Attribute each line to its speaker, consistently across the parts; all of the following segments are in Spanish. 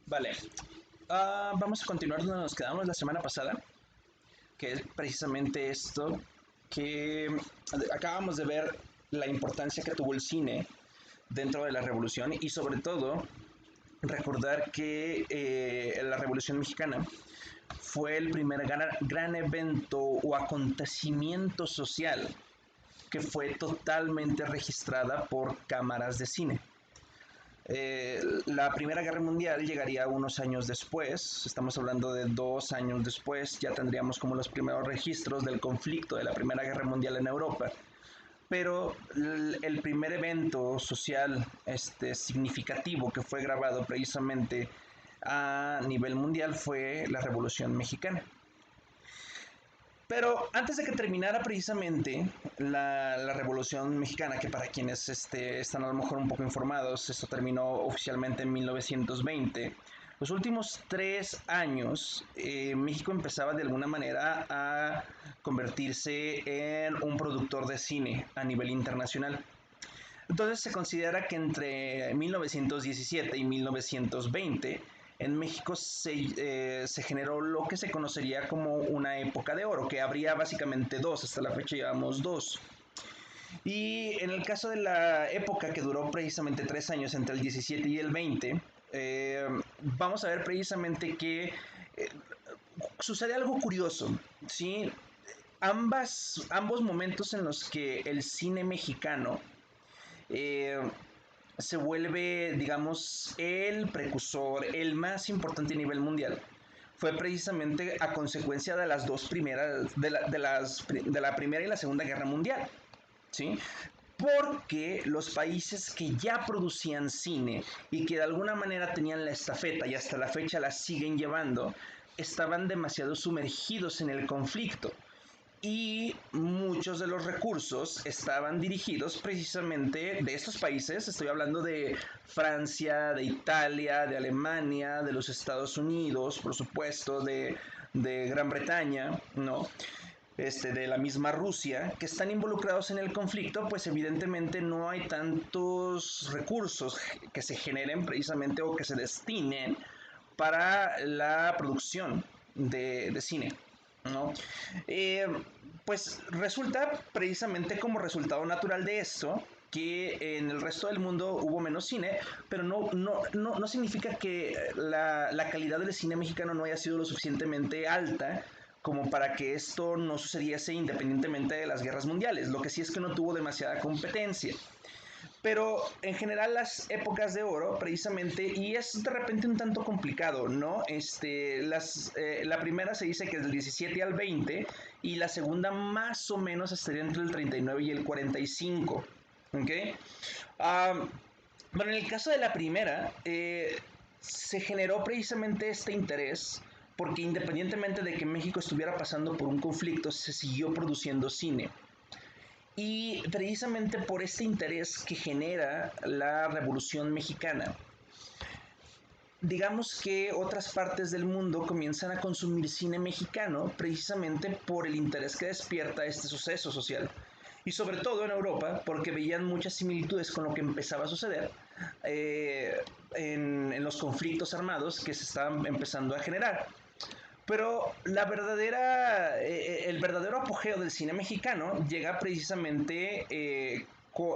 Speaker 1: Vale. Vamos a continuar donde nos quedamos la semana pasada, que es precisamente esto que acabamos de ver la importancia que tuvo el cine dentro de la revolución y sobre todo recordar que la Revolución Mexicana fue el primer gran evento o acontecimiento social que fue totalmente registrada por cámaras de cine. La Primera Guerra Mundial llegaría unos años después, estamos hablando de 2 años después, ya tendríamos como los primeros registros del conflicto de la Primera Guerra Mundial en Europa, pero el primer evento social significativo que fue grabado precisamente a nivel mundial fue la Revolución Mexicana. Pero antes de que terminara precisamente la Revolución Mexicana, que para quienes están a lo mejor un poco informados, esto terminó oficialmente en 1920, los últimos 3 años México empezaba de alguna manera a convertirse en un productor de cine a nivel internacional. Entonces se considera que entre 1917 y 1920 en México se generó lo que se conocería como una época de oro, que habría básicamente dos, hasta la fecha llevamos dos. Y en el caso de la época que duró precisamente 3 años, entre el 17 y el 20, vamos a ver precisamente que sucede algo curioso, ¿sí? Ambos momentos en los que el cine mexicano eh, se vuelve, digamos, el precursor, el más importante a nivel mundial, fue precisamente a consecuencia de las dos primeras, de la Primera y la Segunda Guerra Mundial, ¿sí? Porque los países que ya producían cine y que de alguna manera tenían la estafeta y hasta la fecha la siguen llevando, estaban demasiado sumergidos en el conflicto y muchos de los recursos estaban dirigidos precisamente de estos países. Estoy hablando de Francia, de Italia, de Alemania, de los Estados Unidos, por supuesto, de Gran Bretaña, ¿no? De la misma Rusia, que están involucrados en el conflicto, pues evidentemente no hay tantos recursos que se generen precisamente o que se destinen para la producción de cine, ¿no? Eh, pues resulta precisamente como resultado natural de esto que en el resto del mundo hubo menos cine, pero no significa que la calidad del cine mexicano no haya sido lo suficientemente alta como para que esto no sucediese independientemente de las guerras mundiales. Lo que sí es que no tuvo demasiada competencia. Pero en general las épocas de oro, precisamente, y es de repente un tanto complicado, ¿no? La primera se dice que es del 17 al 20 y la segunda más o menos estaría entre el 39 y el 45, ¿ok? Um, bueno, en el caso de la primera, se generó precisamente este interés porque independientemente de que México estuviera pasando por un conflicto, se siguió produciendo cine. Y precisamente por este interés que genera la Revolución Mexicana, digamos que otras partes del mundo comienzan a consumir cine mexicano precisamente por el interés que despierta este suceso social. Y sobre todo en Europa, porque veían muchas similitudes con lo que empezaba a suceder en los conflictos armados que se estaban empezando a generar. Pero el verdadero apogeo del cine mexicano llega precisamente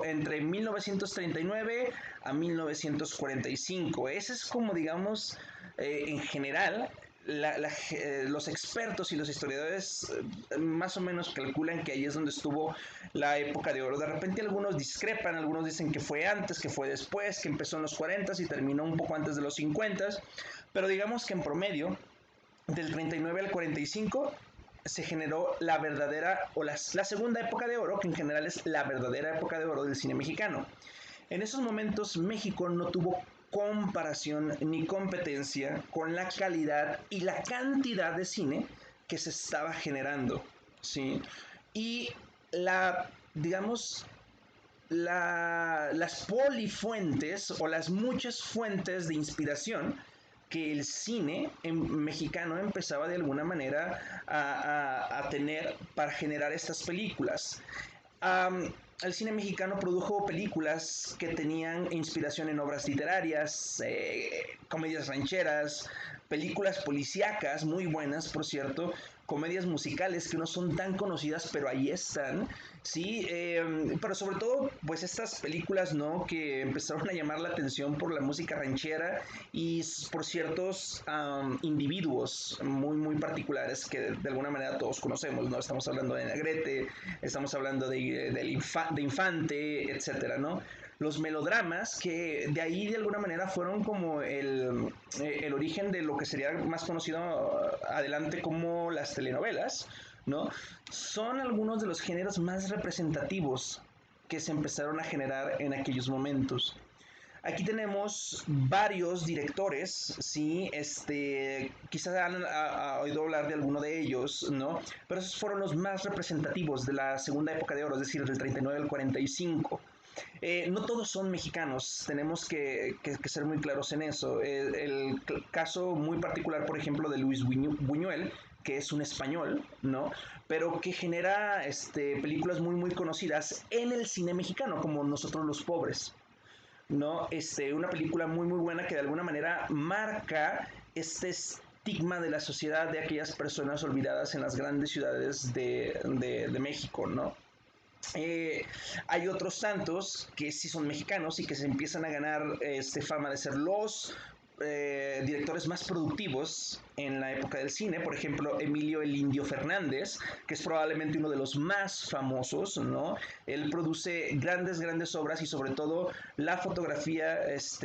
Speaker 1: entre 1939 a 1945. Ese es como, digamos, en general, los expertos y los historiadores más o menos calculan que ahí es donde estuvo la época de oro. De repente algunos discrepan, algunos dicen que fue antes, que fue después, que empezó en los 40 y terminó un poco antes de los 50, pero digamos que en promedio del 39 al 45 se generó la verdadera o la segunda época de oro, que en general es la verdadera época de oro del cine mexicano. En esos momentos México no tuvo comparación ni competencia con la calidad y la cantidad de cine que se estaba generando, ¿sí? Y digamos, las polifuentes o las muchas fuentes de inspiración que el cine mexicano empezaba de alguna manera a tener para generar estas películas. el cine mexicano produjo películas que tenían inspiración en obras literarias, comedias rancheras, películas policíacas muy buenas, por cierto, comedias musicales que no son tan conocidas, pero ahí están, sí, pero sobre todo, pues estas películas, ¿no? Que empezaron a llamar la atención por la música ranchera y por ciertos individuos muy, muy particulares que de alguna manera todos conocemos, ¿no? Estamos hablando de Negrete, estamos hablando de Infante, etcétera, ¿no? Los melodramas, que de ahí de alguna manera fueron como el origen de lo que sería más conocido adelante como las telenovelas, ¿no? Son algunos de los géneros más representativos que se empezaron a generar en aquellos momentos. Aquí tenemos varios directores, sí, quizás han oído hablar de alguno de ellos, ¿no? Pero esos fueron los más representativos de la segunda época de oro, es decir, del 39 al 45. No todos son mexicanos, tenemos que ser muy claros en eso. El caso muy particular, por ejemplo, de Luis Buñuel, que es un español, ¿no? Pero que genera películas muy, muy conocidas en el cine mexicano, como Nosotros los Pobres, ¿no? Una película muy, muy buena que de alguna manera marca este estigma de la sociedad de aquellas personas olvidadas en las grandes ciudades de México, ¿no? Hay otros santos que sí son mexicanos y que se empiezan a ganar fama de ser los directores más productivos en la época del cine. Por ejemplo, Emilio el Indio Fernández, que es probablemente uno de los más famosos, ¿no? Él produce grandes, grandes obras y sobre todo la fotografía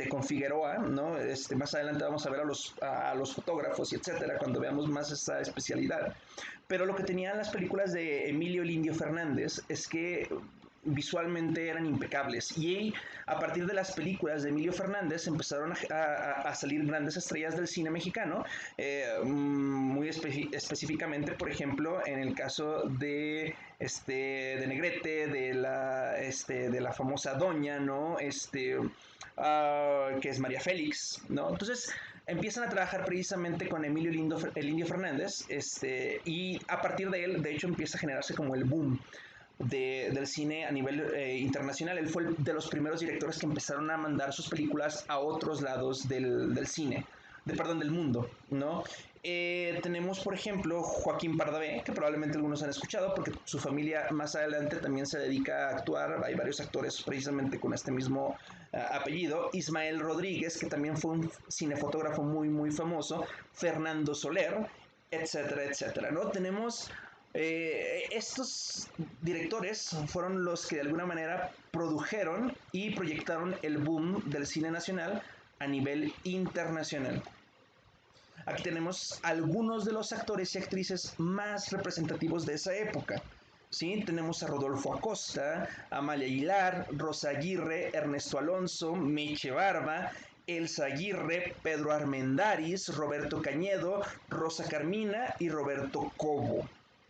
Speaker 1: con Figueroa, ¿no? Más adelante vamos a ver a los fotógrafos y etcétera cuando veamos más esta especialidad. Pero lo que tenían las películas de Emilio el Indio Fernández es que visualmente eran impecables y a partir de las películas de Emilio Fernández empezaron a salir grandes estrellas del cine mexicano, muy específicamente, por ejemplo, en el caso de Negrete, de la famosa Doña, ¿no? Que es María Félix, ¿no? Entonces empiezan a trabajar precisamente con Emilio el Indio Fernández, y a partir de él, de hecho, empieza a generarse como el boom del cine a nivel internacional. Él fue de los primeros directores que empezaron a mandar sus películas a otros lados del cine, del mundo, ¿no? Tenemos, por ejemplo, Joaquín Pardavé, que probablemente algunos han escuchado, porque su familia más adelante también se dedica a actuar. Hay varios actores precisamente con este mismo apellido. Ismael Rodríguez, que también fue un cinefotógrafo muy, muy famoso. Fernando Soler, etcétera, etcétera, ¿no? Tenemos estos directores fueron los que de alguna manera produjeron y proyectaron el boom del cine nacional a nivel internacional. Aquí tenemos algunos de los actores y actrices más representativos de esa época. ¿Sí? Tenemos a Rodolfo Acosta, Amalia Aguilar, Rosa Aguirre, Ernesto Alonso, Meche Barba, Elsa Aguirre, Pedro Armendáriz, Roberto Cañedo, Rosa Carmina y Roberto Cobo.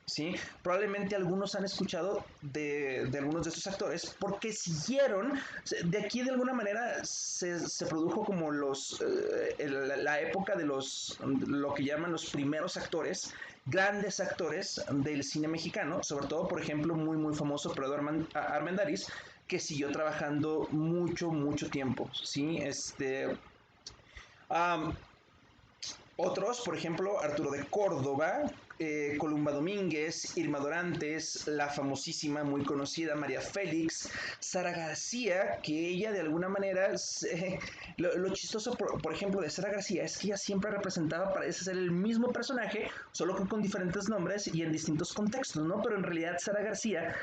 Speaker 1: ¿Sí? Probablemente algunos han escuchado de algunos de estos actores porque siguieron, de aquí de alguna manera se produjo como la época de lo que llaman los primeros actores, grandes actores del cine mexicano, sobre todo, por ejemplo, muy, muy famoso Pedro Armendáriz, que siguió trabajando mucho, mucho tiempo, ¿sí? Um, Otros, por ejemplo, Arturo de Córdoba, Columba Domínguez, Irma Dorantes, la famosísima, muy conocida María Félix, Sara García, que ella de alguna manera, lo chistoso, por ejemplo, de Sara García es que ella siempre representaba, parece ser el mismo personaje, solo que con diferentes nombres y en distintos contextos, ¿no? Pero en realidad Sara García,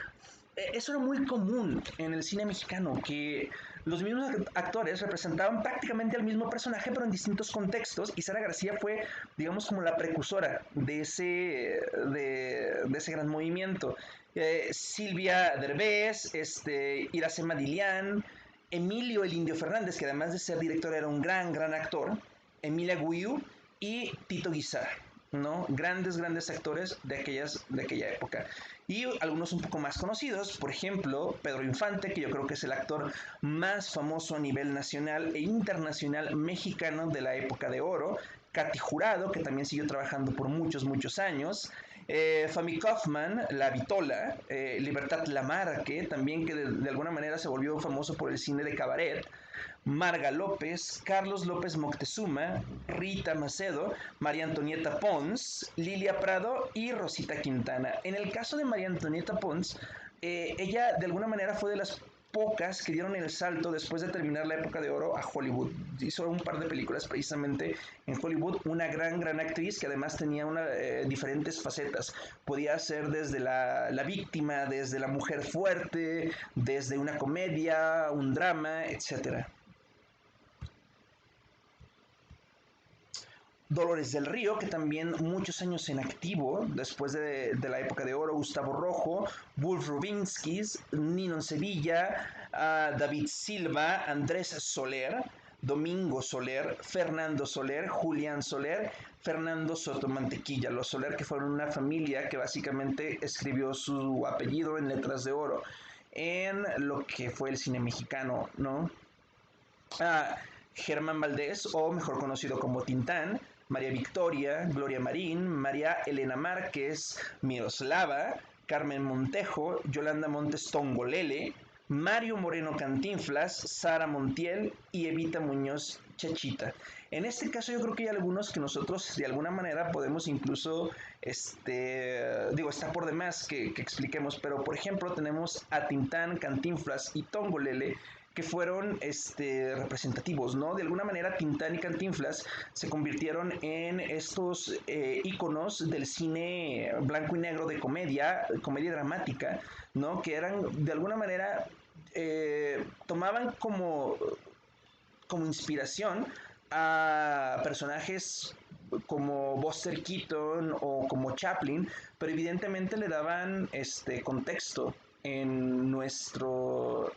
Speaker 1: eso era muy común en el cine mexicano, que los mismos actores representaban prácticamente al mismo personaje, pero en distintos contextos, y Sara García fue, digamos, como la precursora de ese gran movimiento. Silvia Derbez, Iracema Dilián, Emilio el Indio Fernández, que además de ser director era un gran, gran actor, Emilia Guiú y Tito Guizar, ¿no? Grandes, grandes actores de aquella época. Y algunos un poco más conocidos, por ejemplo, Pedro Infante, que yo creo que es el actor más famoso a nivel nacional e internacional mexicano de la época de oro, Katy Jurado, que también siguió trabajando por muchos, muchos años, Fami Kaufman, La Vitola, Libertad Lamarque, también que de alguna manera se volvió famoso por el cine de cabaret, Marga López, Carlos López Moctezuma, Rita Macedo, María Antonieta Pons, Lilia Prado y Rosita Quintana. En el caso de María Antonieta Pons, ella de alguna manera fue de las pocas que dieron el salto después de terminar la época de oro a Hollywood. Hizo un par de películas precisamente en Hollywood, una gran actriz que además tenía diferentes facetas. Podía ser desde la víctima, desde la mujer fuerte, desde una comedia, un drama, etcétera. Dolores del Río, que también muchos años en activo, después de la época de oro, Gustavo Rojo, Wolf Rubinskis, Nino Sevilla, David Silva, Andrés Soler, Domingo Soler, Fernando Soler, Julián Soler, Fernando Soto Mantequilla, los Soler, que fueron una familia que básicamente escribió su apellido en letras de oro en lo que fue el cine mexicano, ¿no? Germán Valdés, o mejor conocido como Tintán, María Victoria, Gloria Marín, María Elena Márquez, Miroslava, Carmen Montejo, Yolanda Montes Tongolele, Mario Moreno Cantinflas, Sara Montiel y Evita Muñoz Chachita. En este caso yo creo que hay algunos que nosotros de alguna manera podemos incluso, digo, está por demás que expliquemos, pero por ejemplo tenemos a Tintán, Cantinflas y Tongolele, que fueron representativos, ¿no? De alguna manera Tintán y Cantinflas se convirtieron en estos íconos del cine blanco y negro de comedia dramática, ¿no? Que eran de alguna manera tomaban como inspiración a personajes como Buster Keaton o como Chaplin, pero evidentemente le daban contexto en nuestros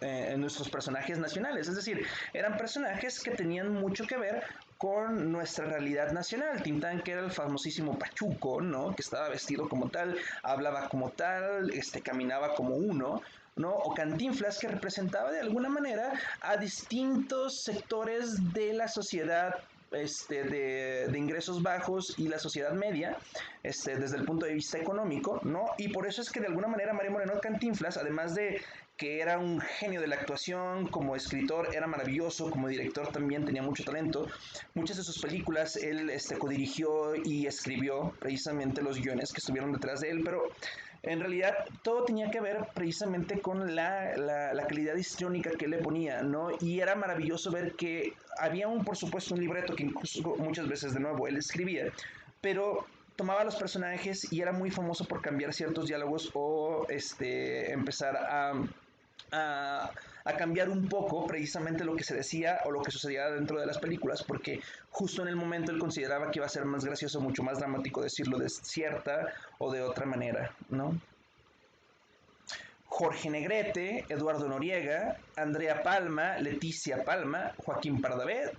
Speaker 1: personajes nacionales. Es decir, eran personajes que tenían mucho que ver con nuestra realidad nacional. Tintán, que era el famosísimo Pachuco, ¿no? Que estaba vestido como tal, hablaba como tal, caminaba como uno, ¿no? O Cantinflas, que representaba de alguna manera a distintos sectores de la sociedad de ingresos bajos y la sociedad media, desde el punto de vista económico, ¿no? Y por eso es que de alguna manera Mario Moreno Cantinflas, además de que era un genio de la actuación, como escritor era maravilloso, como director también tenía mucho talento. Muchas de sus películas él codirigió y escribió precisamente los guiones que estuvieron detrás de él, pero en realidad todo tenía que ver precisamente con la calidad histriónica que él le ponía, ¿no? Y era maravilloso ver que había por supuesto, un libreto que incluso muchas veces de nuevo él escribía, pero tomaba los personajes y era muy famoso por cambiar ciertos diálogos o empezar a cambiar un poco precisamente lo que se decía o lo que sucedía dentro de las películas, porque justo en el momento él consideraba que iba a ser más gracioso, mucho más dramático decirlo de cierta o de otra manera, ¿no? Jorge Negrete, Eduardo Noriega, Andrea Palma, Leticia Palma, Joaquín Pardavé,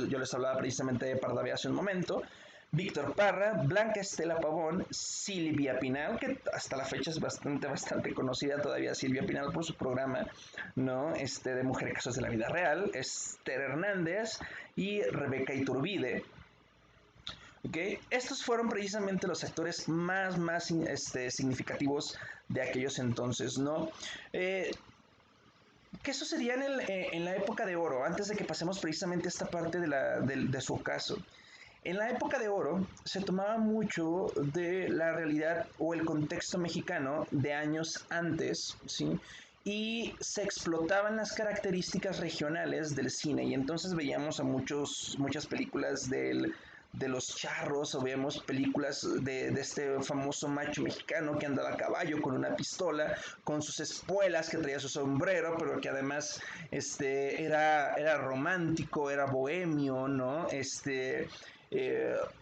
Speaker 1: yo les hablaba precisamente de Pardavé hace un momento, Víctor Parra, Blanca Estela Pavón, Silvia Pinal, que hasta la fecha es bastante conocida todavía Silvia Pinal por su programa, ¿no? De Mujer Casos de la Vida Real, Esther Hernández y Rebeca Iturbide. ¿Okay? Estos fueron precisamente los actores más significativos de aquellos entonces, ¿no? ¿Qué sucedía en la época de oro? Antes de que pasemos precisamente a esta parte de su caso. En la época de oro se tomaba mucho de la realidad o el contexto mexicano de años antes, ¿sí? Y se explotaban las características regionales del cine y entonces veíamos a muchas películas de los charros o veíamos películas de este famoso macho mexicano que andaba a caballo con una pistola, con sus espuelas, que traía su sombrero, pero que además era romántico, era bohemio, ¿no?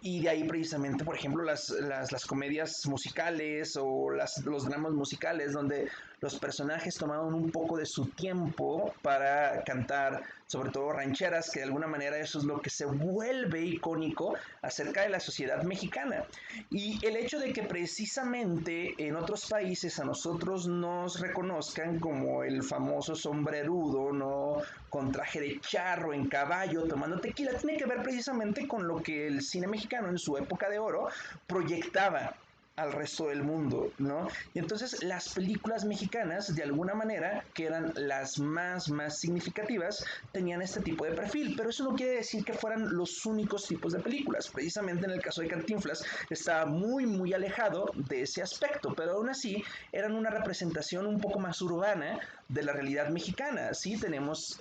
Speaker 1: Y de ahí precisamente, por ejemplo, las comedias musicales o los dramas musicales donde los personajes tomaban un poco de su tiempo para cantar, sobre todo rancheras, que de alguna manera eso es lo que se vuelve icónico acerca de la sociedad mexicana. Y el hecho de que precisamente en otros países a nosotros nos reconozcan como el famoso sombrerudo, ¿no? Con traje de charro, en caballo, tomando tequila, tiene que ver precisamente con lo que el cine mexicano en su época de oro proyectaba. al resto del mundo, ¿no? Y entonces las películas mexicanas, de alguna manera, que eran las más significativas, tenían este tipo de perfil, pero eso no quiere decir que fueran los únicos tipos de películas. Precisamente en el caso de Cantinflas estaba muy alejado de ese aspecto, pero aún así eran una representación un poco más urbana de la realidad mexicana. Sí, tenemos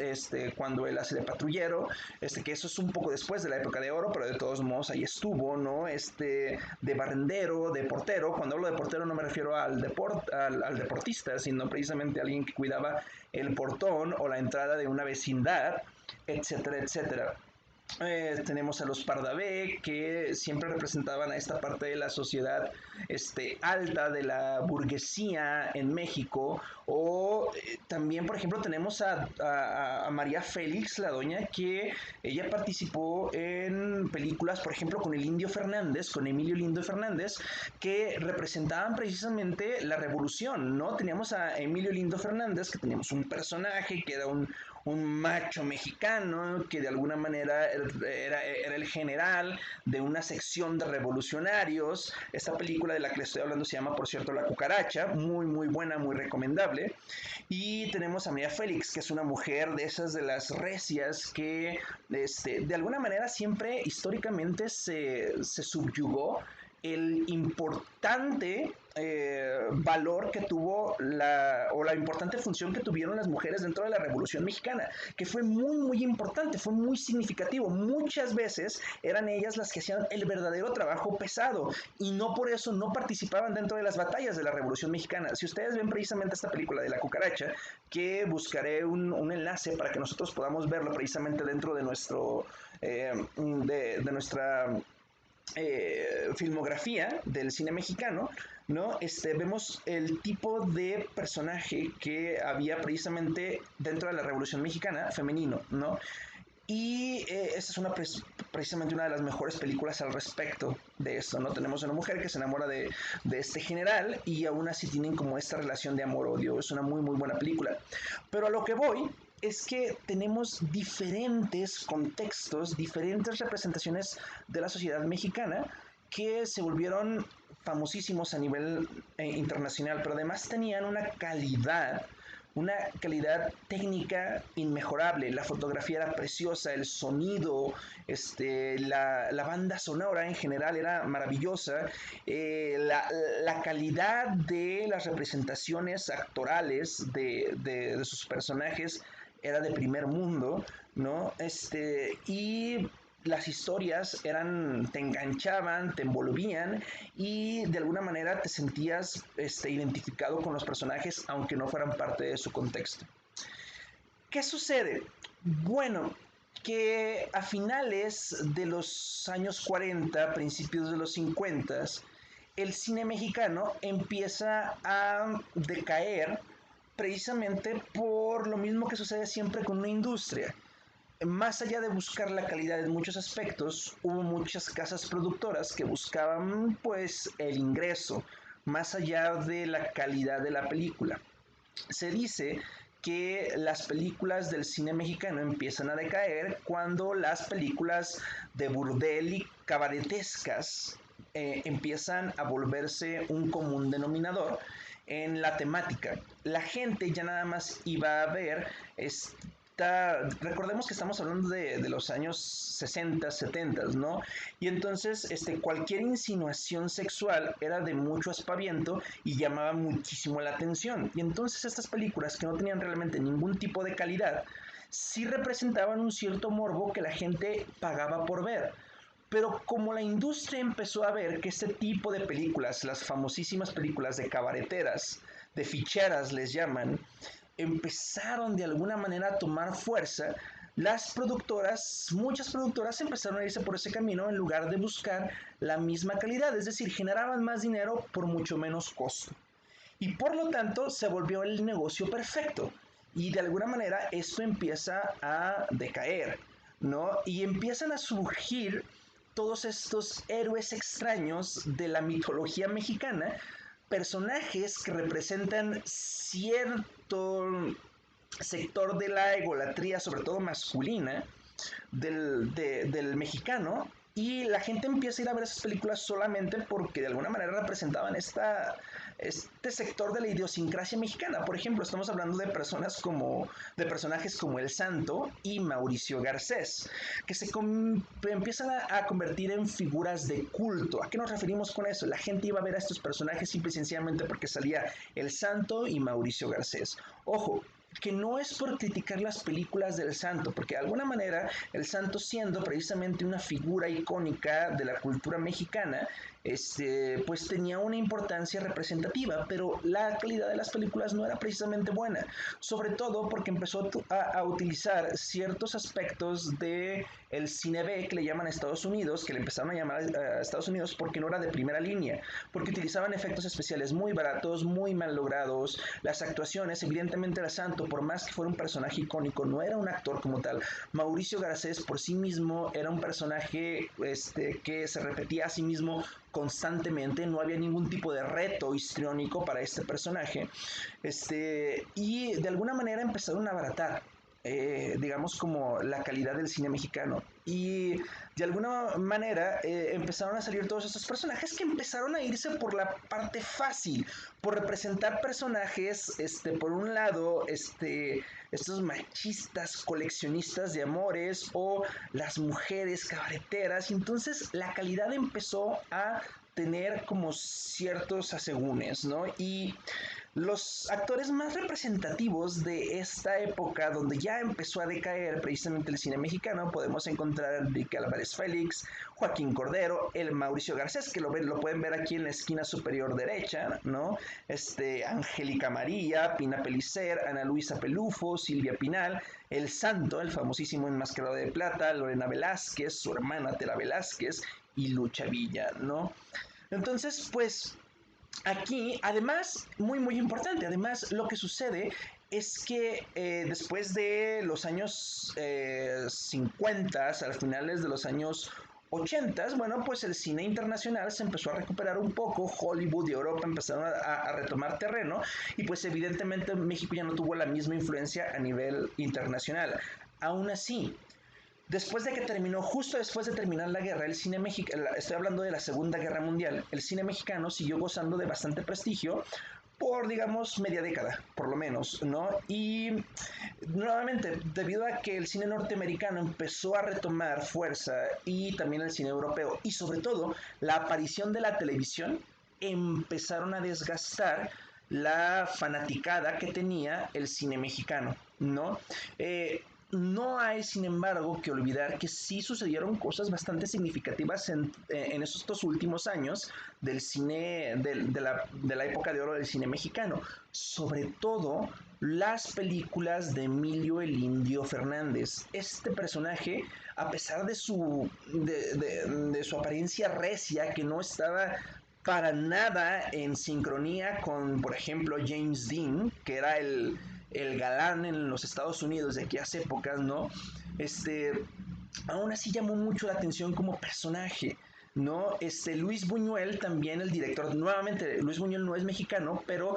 Speaker 1: cuando él hace de patrullero, que eso es un poco después de la época de oro, pero de todos modos ahí estuvo, ¿no? De barrendero, de portero. Cuando hablo de portero no me refiero al deportista, sino precisamente a alguien que cuidaba el portón o la entrada de una vecindad, etcétera, etcétera. Tenemos a los Pardavé, que siempre representaban a esta parte de la sociedad alta, de la burguesía en México. O también, por ejemplo, tenemos a María Félix, la doña, que ella participó en películas, por ejemplo, con el Indio Fernández, con Emilio Lindo Fernández, que representaban precisamente la revolución, ¿no? Teníamos a Emilio Lindo Fernández, que teníamos un personaje que era un macho mexicano que de alguna manera era el general de una sección de revolucionarios. Esta película de la que les estoy hablando se llama, por cierto, La Cucaracha, muy buena, muy recomendable. Y tenemos a María Félix, que es una mujer de esas de las recias que de alguna manera siempre históricamente se subyugó el importante valor que tuvo o la importante función que tuvieron las mujeres dentro de la Revolución Mexicana, que fue muy importante, fue muy significativo. Muchas veces eran ellas las que hacían el verdadero trabajo pesado y no por eso no participaban dentro de las batallas de la Revolución Mexicana. Si ustedes ven precisamente esta película de La Cucaracha, que buscaré un enlace para que nosotros podamos verlo precisamente dentro de de nuestra filmografía del cine mexicano, ¿no? Vemos el tipo de personaje que había precisamente dentro de la Revolución Mexicana, femenino, ¿no? Y esta es precisamente una de las mejores películas al respecto de esto, ¿no? Tenemos una mujer que se enamora de este general y aún así tienen como esta relación de amor-odio. Es una muy buena película. Pero a lo que voy es que tenemos diferentes contextos, diferentes representaciones de la sociedad mexicana que se volvieron famosísimos a nivel internacional, pero además tenían una calidad técnica inmejorable. La fotografía era preciosa, el sonido, la banda sonora en general era maravillosa, la calidad de las representaciones actorales de sus personajes era de primer mundo, ¿no? Y las historias te enganchaban, te envolvían y de alguna manera te sentías identificado con los personajes aunque no fueran parte de su contexto. ¿Qué sucede? Bueno, que a finales de los años 40, principios de los 50, el cine mexicano empieza a decaer precisamente por lo mismo que sucede siempre con una industria. Más allá de buscar la calidad en muchos aspectos, hubo muchas casas productoras que buscaban pues el ingreso, más allá de la calidad de la película. Se dice que las películas del cine mexicano empiezan a decaer cuando las películas de burdel y cabaretescas empiezan a volverse un común denominador en la temática. La gente ya nada más iba a ver recordemos que estamos hablando de los años 60, 70, ¿no? Y entonces cualquier insinuación sexual era de mucho aspaviento y llamaba muchísimo la atención. Y entonces estas películas que no tenían realmente ningún tipo de calidad, sí representaban un cierto morbo que la gente pagaba por ver. Pero como la industria empezó a ver que este tipo de películas, las famosísimas películas de cabareteras, de ficheras les llaman, empezaron de alguna manera a tomar fuerza, muchas productoras empezaron a irse por ese camino en lugar de buscar la misma calidad, es decir, generaban más dinero por mucho menos costo. Y por lo tanto se volvió el negocio perfecto. Y de alguna manera esto empieza a decaer, ¿no? Y empiezan a surgir todos estos héroes extraños de la mitología mexicana, personajes que representan cierto sector de la egolatría, sobre todo masculina, del mexicano, Y la gente empieza a ir a ver esas películas solamente porque de alguna manera representaban este sector de la idiosincrasia mexicana. Por ejemplo, estamos hablando de de personajes como El Santo y Mauricio Garcés, que empiezan a convertir en figuras de culto. ¿A qué nos referimos con eso? La gente iba a ver a estos personajes simple y sencillamente porque salía El Santo y Mauricio Garcés. Ojo, que no es por criticar las películas del Santo, porque de alguna manera el Santo, siendo precisamente una figura icónica de la cultura mexicana, pues tenía una importancia representativa, pero la calidad de las películas no era precisamente buena, sobre todo porque empezó a utilizar ciertos aspectos de el cine B, que le llaman a Estados Unidos, que le empezaron a llamar a Estados Unidos porque no era de primera línea, porque utilizaban efectos especiales muy baratos, muy mal logrados, las actuaciones, evidentemente era Santo, por más que fuera un personaje icónico, no era un actor como tal. Mauricio Garcés por sí mismo era un personaje que se repetía a sí mismo constantemente, no había ningún tipo de reto histriónico para este personaje, y de alguna manera empezaron a abaratar, digamos, como la calidad del cine mexicano. Y de alguna manera empezaron a salir todos estos personajes que empezaron a irse por la parte fácil, por representar personajes, por un lado, estos machistas coleccionistas de amores o las mujeres cabareteras. Y entonces la calidad empezó a tener como ciertos asegúnes, ¿no? Y los actores más representativos de esta época, donde ya empezó a decaer precisamente el cine mexicano, podemos encontrar a Enrique Álvarez Félix, Joaquín Cordero, el Mauricio Garcés, que lo pueden ver aquí en la esquina superior derecha, ¿no? Angélica María, Pina Pellicer, Ana Luisa Pelufo, Silvia Pinal, El Santo, el famosísimo Enmascarado de Plata, Lorena Velázquez, su hermana Tela Velázquez y Lucha Villa, ¿no? Entonces, pues aquí, además, muy importante, además lo que sucede es que después de los años 50, a finales de los años 80, bueno, pues el cine internacional se empezó a recuperar un poco, Hollywood y Europa empezaron a retomar terreno y pues evidentemente México ya no tuvo la misma influencia a nivel internacional. Aún así, después de que terminó, justo después de terminar la guerra, el cine mexicano, estoy hablando de la Segunda Guerra Mundial, el cine mexicano siguió gozando de bastante prestigio por, digamos, media década, por lo menos, ¿no? Y nuevamente, debido a que el cine norteamericano empezó a retomar fuerza y también el cine europeo, y sobre todo la aparición de la televisión, empezaron a desgastar la fanaticada que tenía el cine mexicano, ¿no? No hay, sin embargo, que olvidar que sí sucedieron cosas bastante significativas en estos últimos años del cine, de la época de oro del cine mexicano. Sobre todo las películas de Emilio el Indio Fernández. Este personaje, a pesar de su apariencia recia, que no estaba para nada en sincronía con, por ejemplo, James Dean, que era el galán en los Estados Unidos de aquellas épocas, ¿no? Aún así llamó mucho la atención como personaje, ¿no? Luis Buñuel, también el director, nuevamente, Luis Buñuel no es mexicano, pero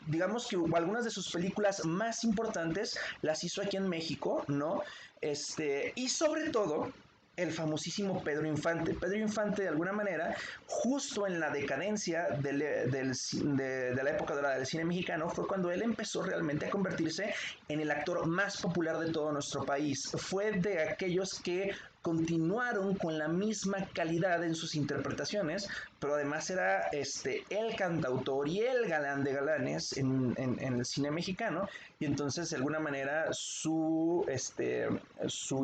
Speaker 1: digamos que algunas de sus películas más importantes las hizo aquí en México, ¿no? Y sobre todo, el famosísimo Pedro Infante. Pedro Infante, de alguna manera, justo en la decadencia de la época dorada del cine mexicano, fue cuando él empezó realmente a convertirse en el actor más popular de todo nuestro país. Fue de aquellos que continuaron con la misma calidad en sus interpretaciones, pero además era el cantautor y el galán de galanes en el cine mexicano, y entonces de alguna manera su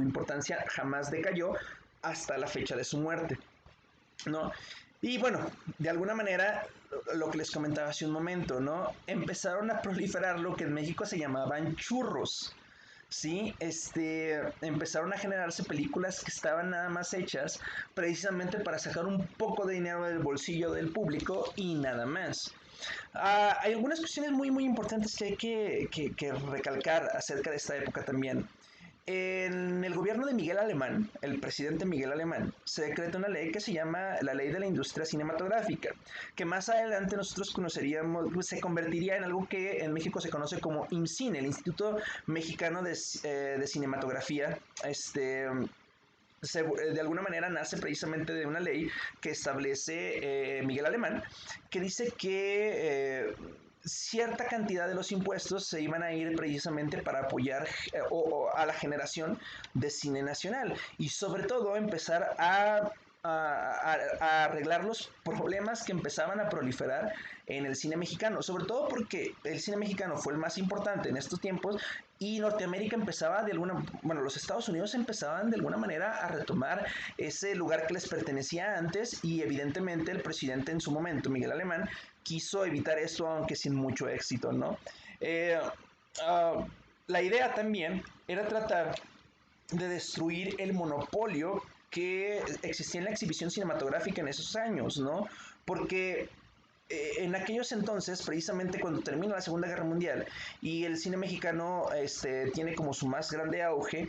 Speaker 1: importancia jamás decayó hasta la fecha de su muerte, ¿no? Y bueno, de alguna manera, lo que les comentaba hace un momento, ¿no? Empezaron a proliferar lo que en México se llamaban churros. Sí, empezaron a generarse películas que estaban nada más hechas precisamente para sacar un poco de dinero del bolsillo del público y nada más. Hay algunas cuestiones muy importantes que hay que recalcar acerca de esta época también. En el gobierno de Miguel Alemán, el presidente Miguel Alemán, se decreta una ley que se llama la Ley de la Industria Cinematográfica, que más adelante nosotros conoceríamos, pues, se convertiría en algo que en México se conoce como IMCINE, el Instituto Mexicano de Cinematografía, de alguna manera nace precisamente de una ley que establece Miguel Alemán, que dice que cierta cantidad de los impuestos se iban a ir precisamente para apoyar a la generación de cine nacional y sobre todo empezar a arreglar los problemas que empezaban a proliferar en el cine mexicano, sobre todo porque el cine mexicano fue el más importante en estos tiempos y Norteamérica empezaba los Estados Unidos empezaban de alguna manera a retomar ese lugar que les pertenecía antes y evidentemente el presidente en su momento, Miguel Alemán, quiso evitar esto aunque sin mucho éxito, ¿no? Uh, la idea también era tratar de destruir el monopolio que existía en la exhibición cinematográfica en esos años, ¿no? Porque en aquellos entonces, precisamente cuando termina la Segunda Guerra Mundial y el cine mexicano tiene como su más grande auge,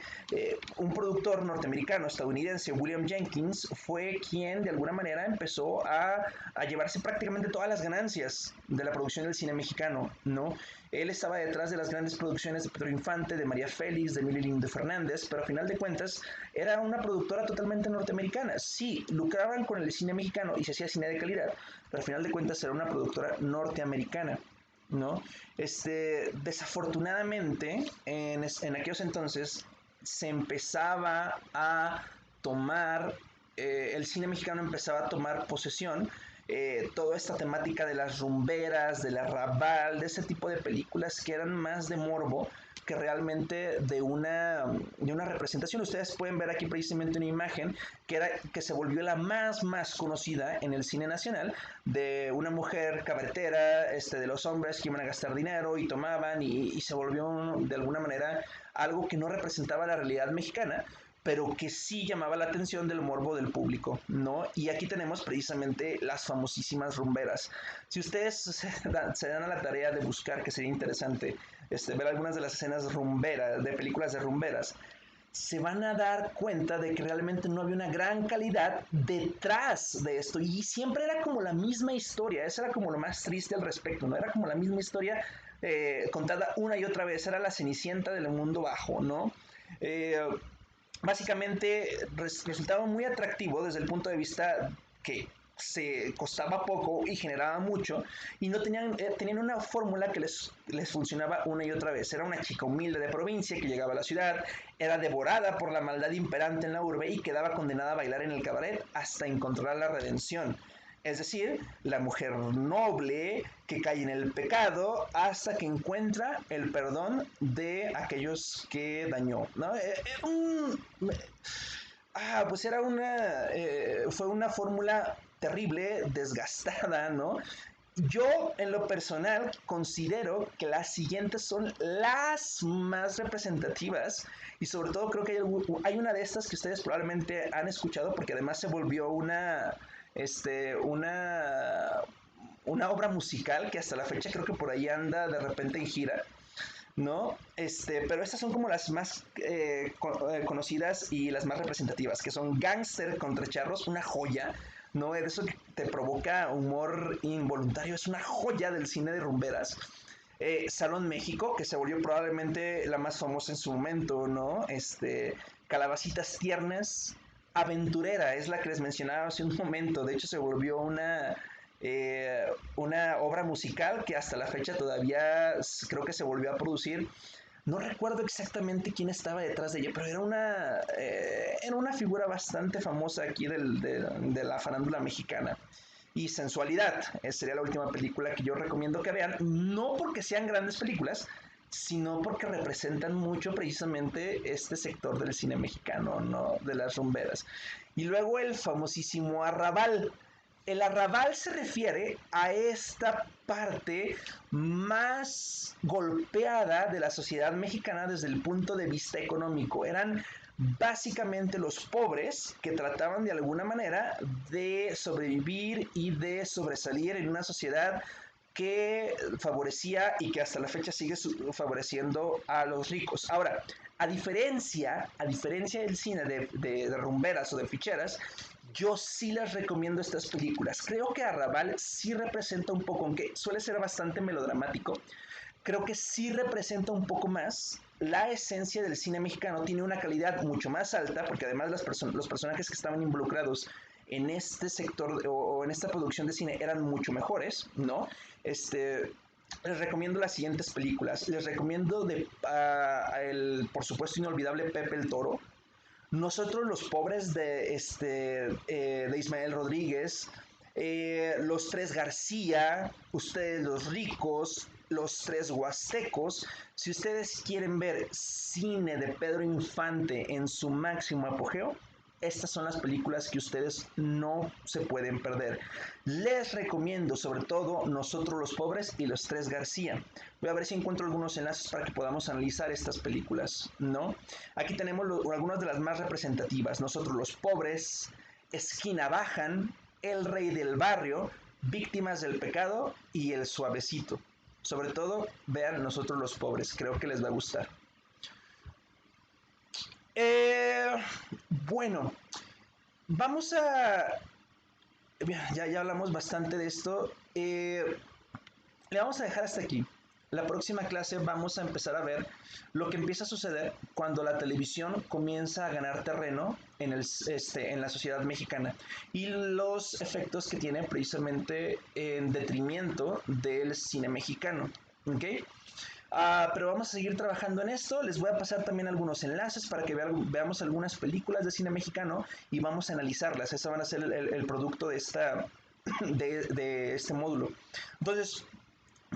Speaker 1: un productor norteamericano, estadounidense, William Jenkins, fue quien de alguna manera empezó a llevarse prácticamente todas las ganancias de la producción del cine mexicano, ¿no? Él estaba detrás de las grandes producciones de Pedro Infante, de María Félix, de Emilio Lindo Fernández, pero a final de cuentas era una productora totalmente norteamericana. Sí, lucraban con el cine mexicano y se hacía cine de calidad, pero al final de cuentas era una productora norteamericana, ¿no? Desafortunadamente, en aquellos entonces se empezaba a tomar, el cine mexicano empezaba a tomar posesión toda esta temática de las rumberas, del arrabal, de ese tipo de películas que eran más de morbo que realmente de una representación. Ustedes pueden ver aquí precisamente una imagen que se volvió la más conocida en el cine nacional, de una mujer cabaretera, de los hombres que iban a gastar dinero y tomaban y se volvió de alguna manera algo que no representaba la realidad mexicana, pero que sí llamaba la atención del morbo del público, ¿no? Y aquí tenemos precisamente las famosísimas rumberas. Si ustedes se dan a la tarea de buscar, que sería interesante ver algunas de las escenas rumberas, de películas de rumberas, se van a dar cuenta de que realmente no había una gran calidad detrás de esto y siempre era como la misma historia. Eso era como lo más triste al respecto, ¿no? Era como la misma historia contada una y otra vez. Era la Cenicienta del mundo bajo, ¿no? Básicamente resultaba muy atractivo desde el punto de vista que se costaba poco y generaba mucho y no tenían una fórmula que les funcionaba una y otra vez. Era una chica humilde de provincia que llegaba a la ciudad, era devorada por la maldad imperante en la urbe y quedaba condenada a bailar en el cabaret hasta encontrar la redención. Es decir, la mujer noble que cae en el pecado hasta que encuentra el perdón de aquellos que dañó, ¿no? Pues era fue una fórmula terrible, desgastada, ¿no? Yo, en lo personal, considero que las siguientes son las más representativas y sobre todo creo que hay una de estas que ustedes probablemente han escuchado porque además se volvió este, una, una obra musical que hasta la fecha creo que por ahí anda de repente en gira, ¿no? Pero estas son como las más conocidas y las más representativas, que son Gangster contra Charros, una joya, ¿no? Eso que te provoca humor involuntario, es una joya del cine de rumberas. Salón México, que se volvió probablemente la más famosa en su momento, ¿no? Calabacitas Tiernas, Aventurera, es la que les mencionaba hace un momento, de hecho se volvió una obra musical que hasta la fecha todavía creo que se volvió a producir. No recuerdo exactamente quién estaba detrás de ella, pero era una figura bastante famosa aquí de la farándula mexicana. Y Sensualidad, sería la última película que yo recomiendo que vean, no porque sean grandes películas, sino porque representan mucho precisamente este sector del cine mexicano, ¿no? De las rumberas. Y luego el famosísimo Arrabal. El arrabal se refiere a esta parte más golpeada de la sociedad mexicana desde el punto de vista económico. Eran básicamente los pobres que trataban de alguna manera de sobrevivir y de sobresalir en una sociedad que favorecía y que hasta la fecha sigue favoreciendo a los ricos. Ahora, a diferencia del cine de rumberas o de ficheras, yo sí les recomiendo estas películas. Creo que Arrabal sí representa un poco, aunque suele ser bastante melodramático, creo que sí representa un poco más la esencia del cine mexicano tiene una calidad mucho más alta, porque además los personajes que estaban involucrados en este sector o en esta producción de cine eran mucho mejores, ¿no? Les recomiendo las siguientes películas. Les recomiendo por supuesto, inolvidable Pepe el Toro. Nosotros los pobres de Ismael Rodríguez, los tres García, ustedes los ricos, los tres huastecos. Si ustedes quieren ver cine de Pedro Infante en su máximo apogeo, estas son las películas que ustedes no se pueden perder. Les recomiendo sobre todo Nosotros los Pobres y Los Tres García. Voy a ver si encuentro algunos enlaces para que podamos analizar estas películas, ¿no? Aquí tenemos algunas de las más representativas. Nosotros los Pobres, Esquina Bajan, El Rey del Barrio, Víctimas del Pecado y El Suavecito. Sobre todo, vean Nosotros los Pobres, creo que les va a gustar. Eh, bueno, vamos a... Ya hablamos bastante de esto. Le vamos a dejar hasta aquí. La próxima clase vamos a empezar a ver lo que empieza a suceder cuando la televisión comienza a ganar terreno en la sociedad mexicana y los efectos que tiene precisamente en detrimento del cine mexicano. ¿Ok? Pero vamos a seguir trabajando en esto. Les voy a pasar también algunos enlaces para que veamos algunas películas de cine mexicano y vamos a analizarlas. Ese van a ser el producto de este módulo. Entonces,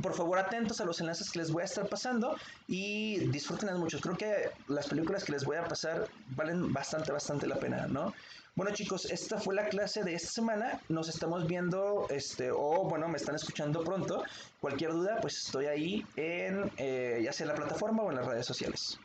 Speaker 1: por favor, atentos a los enlaces que les voy a estar pasando y disfrútenlas mucho. Creo que las películas que les voy a pasar valen bastante la pena, ¿no? Bueno, chicos, esta fue la clase de esta semana. Nos estamos viendo, o bueno, me están escuchando pronto. Cualquier duda, pues estoy ahí ya sea en la plataforma o en las redes sociales.